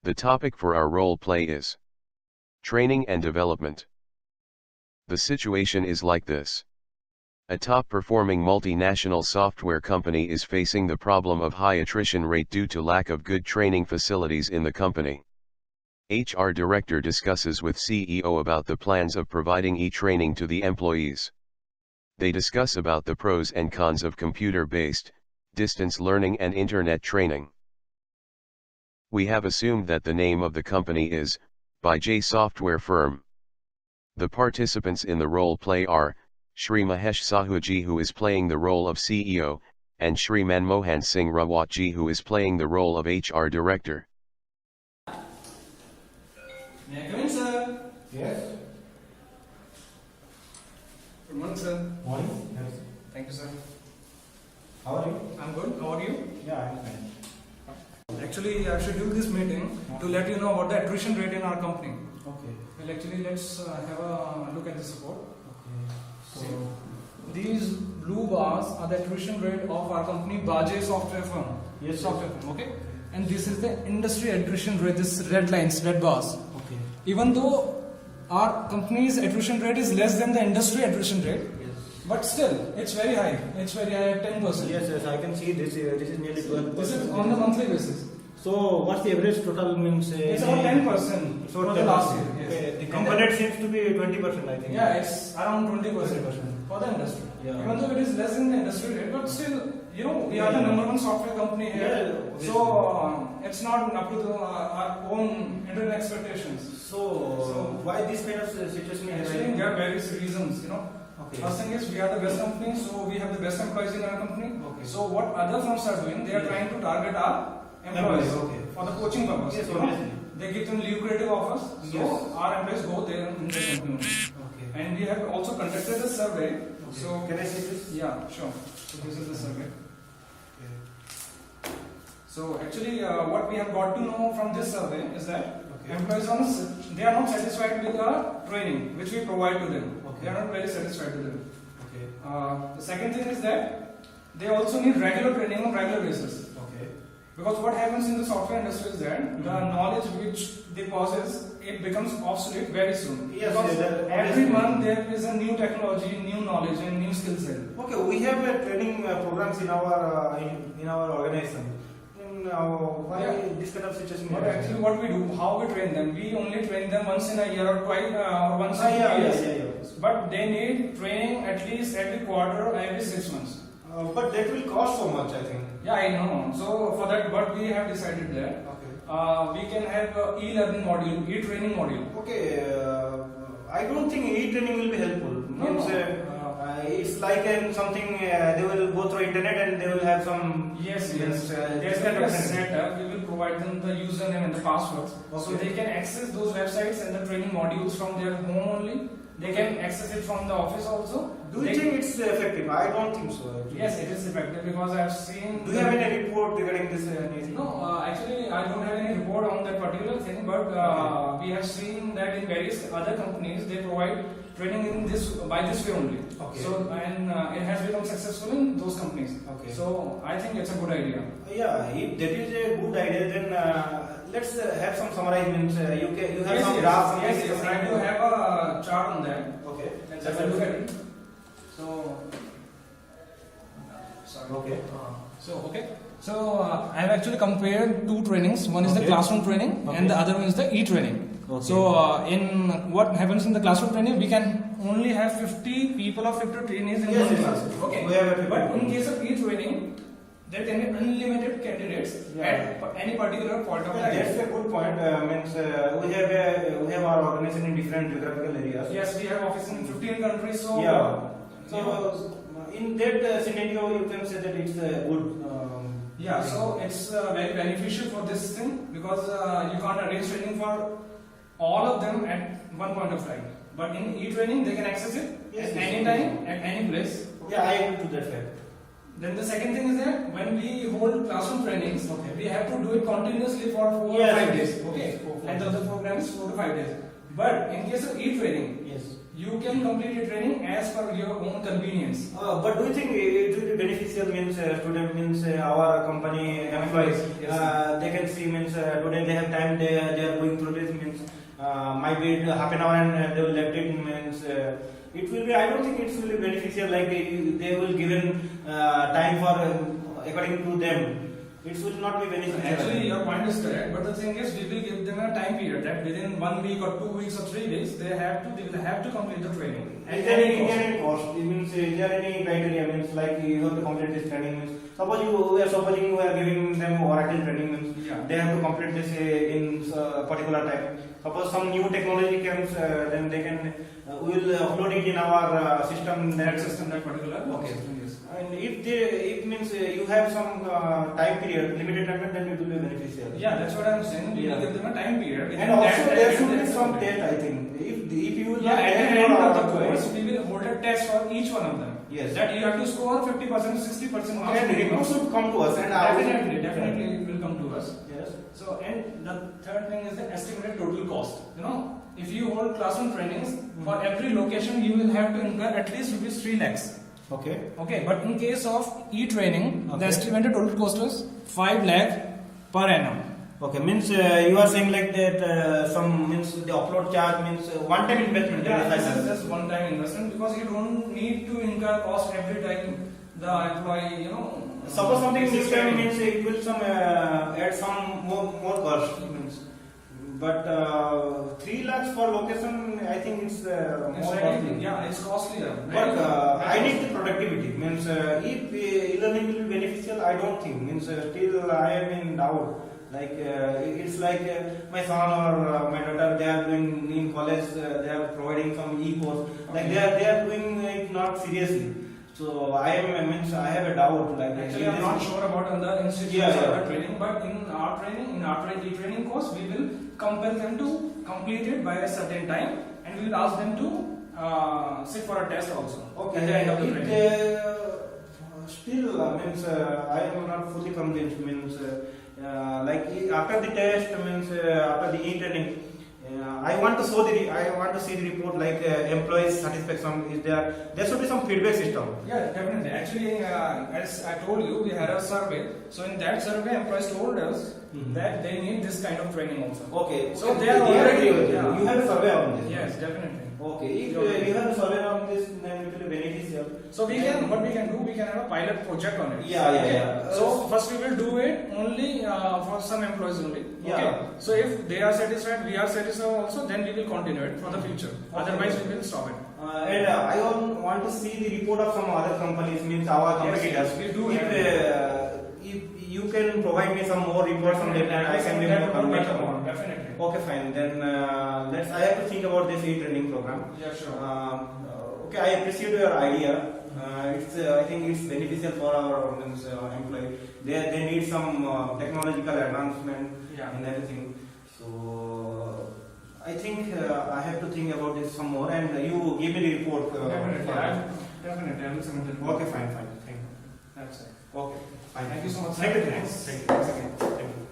The topic for our role play is training and development. The situation is like this. A top-performing multinational software company is facing the problem of high attrition rate due to lack of good training facilities in the company. HR director discusses with CEO about the plans of providing e-training to the employees. They discuss about the pros and cons of computer-based, distance learning and internet training. We have assumed that the name of the company is, by J Software Firm. The participants in the role play are, Shri Mahesh Sahuji who is playing the role of CEO, and Shri Manmohan Singh Rawatji who is playing the role of HR Director. May I come in, sir? Yes. Good morning, sir. Morning. Yes. Thank you, sir. How are you? I'm good. How are you? Yeah, I'm fine. Actually, I've scheduled this meeting to let you know about the attrition rate in our company. Okay. Well, actually, let's have a look at this report. Okay. See, these blue bars are the attrition rate of our company, Bajaj Software Firm. Yes, Software Firm, okay? And this is the industry attrition rate, this red lines, red bars. Okay. Even though our company's attrition rate is less than the industry attrition rate, Yes. but still, it's very high. It's very high at 10%. Yes, yes, I can see this. This is nearly 12%. This is on the monthly basis. So, what's the average total means? It's about 10% So for the last year. Yes. Okay. The component seems to be 20%, I think. Yeah, it's around 20% 20%. for the industry. Yeah. Even though it is less than the industry rate, but still, we are the number one software company here. Yeah, so it's not up to our own internal expectations. So, why this kind of situation is Actually, there are various reasons. Okay. First thing is we are the best company, so we have the best employees in our company. Okay. So what other firms are doing, they are trying to target our employees Okay. for the coaching purpose. Yes, obviously. They give them lucrative offers, so Yes. our employees go there in the company. Okay. And we have also conducted a survey. Okay. So Can I see this? yeah, sure. So this is the survey. Okay. So actually, what we have got to know from this survey is that Okay. employees they are not satisfied with the training which we provide to them. Okay. They are not very satisfied with them. Okay. The second thing is that they also need regular training on regular basis. Okay. Because what happens in the software industry is that the knowledge which they possess, it becomes obsolete very soon. Yes, because yes, every obviously. month there is a new technology, new knowledge, and new skill set. Okay, we have training programs in our organization. Why Yeah. this kind of situation? But actually, what we do, how we train them, we only train them once in a year or twice, or once in 2 years. But they need training at least every quarter or every 6 months. But that will cost so much, I think. Yeah, I know. So for that, what we have decided that Okay. we can have a e-learning module, e-training module. Okay, I don't think e-training will be helpful. No, Means, it's like something they will go through internet and they will have some. Yes. Yes, There's kind like of a thing. setup. We will provide them the username and the passwords, so Okay. they can access those websites and the training modules from their home only. They can access it from the office also. Do you think it's effective? I don't think so. Actually. Yes, it is effective because I have seen. Do you have any report regarding this? Anything? No, actually, I don't have any report on that particular thing, but we have seen that in various other companies they provide training in this by this way only. Okay. So and it has become successful in those companies. Okay. So I think it's a good idea. Yeah, if that is a good idea, then let's have some summarization. You have some Yes, graphs. yes, I do have a chart on that. Okay. Let's have a look at it. So, sorry. Okay. So I have actually compared two trainings. One is the Okay. classroom training, Okay. and the other one is the e-training. Okay. So in what happens in the classroom training, we can only have 50 people or 50 trainees in Yes, one yes, class. yes. Okay. We have a 50 But in people. case of e-training, there can be unlimited candidates Yeah. at any particular point of Yeah, time. that's a good point. Means we have our organization in different geographical areas. Yes, we have offices in 15 countries. So Yeah. So yeah. in that scenario, you can say that it's good. Yeah, so it's very beneficial for this thing because you can't arrange training for all of them at one point of time. But in e-training, they can access it Yes, at yes. any time, at any place. Yeah, I agree to that fact. Then the second thing is that when we hold classroom trainings, Okay. we have to do it continuously for 4 or Yes, 5 yes. days. Okay, Yes, 4 and the other program is 4 to 5 days. But in case of e-training, Yes. you can complete your training as per your own convenience. But do you think it will be beneficial means student means our company employees Yes. they can see means today they have time they are going through this means might be half an hour and they will left it means it will be I don't think it will be beneficial like they will given time for according to them. It will not be beneficial. Actually, your point is correct, but the thing is, we will give them a time period that within 1 week or 2 weeks or 3 weeks, they will have to complete the training. Is there any cost? It means is there any criteria? Means like you have to complete this training. Means suppose you are supposing you are giving them Oracle training. Means Yeah. they have to complete this in particular time. Suppose some new technology comes, then they can we will upload it in our system. That system, that particular Okay. system, yes. And if it means you have some time period, limited time, then it will be beneficial. Yeah, that's what I'm saying. We Yeah. will give them a time period. Within And also that time there period, should be they some have to test. I think if you will Yeah, not at test the end for of the our course, employees, we will hold a test for each one of them. Yes. That you have to score 50%, 60% marks. and report should come to us and our- Definitely it will come to us. Yes. So, and the third thing is the estimated total cost. You know, if you hold classroom trainings, for every location you will have to incur at least rupees 3 lakhs. Okay. Okay, but in case of e-training, the Okay. estimated total cost is 5 lakh per annum. Okay, means you are saying like that some means the upload charge means one time investment. Yeah, that this is is just one-time investment because you don't need to incur cost every time the employee, you know. Suppose something this time training. means it will some add some more cost means, but 3 lakhs for location I think it's It's more very- costly. yeah, it's costlier. But I need the productivity means if e-learning will be beneficial I don't think means still I am in doubt like it's like my son or my daughter they are doing in college they are providing some e-course like they are doing it not seriously so I am means I have a doubt like Actually, I'm this- not sure about other institutes Yeah, or yeah. other training, but in our e-training course, we will compel them to complete it by a certain time, and we will ask them to sit for a test also. Okay, At the end of the if training. they still means I am not fully convinced means like after the test means after the e-training I want to see the report like employees satisfaction is there should be some feedback system. Yeah, definitely. Actually, as I told you, we had a survey. So in that survey, employees told us Mhm. that they need this kind of training also. Okay, So they are already. Yeah. you have a survey on this. Yes, definitely. Okay, if you have a survey on this, then it will be beneficial. So what we can do, we can have a pilot project on it. Yeah, Okay? yeah. So first we will do it only for some employees only. Yeah. Okay. So if they are satisfied, we are satisfied also, then we will continue it for the future. Okay. Otherwise, we will stop it. And I want to see the report of some other companies, means our Yes, competitors. we do If you can provide me some more reports on that, and I can be more convinced. Definitely. Okay, fine. Then I have to think about this e-training program. Yeah, sure. Okay, I appreciate your idea. I think it's beneficial for our employee. They need some technological advancement Yeah. and everything. So I think I have to think about this some more, and you give me the report. Definitely. I will submit it. Okay, fine. Thank you. That's it. Okay, fine. Thank you so much. Thank you. Thanks. Thank you. Thanks again. Thank you.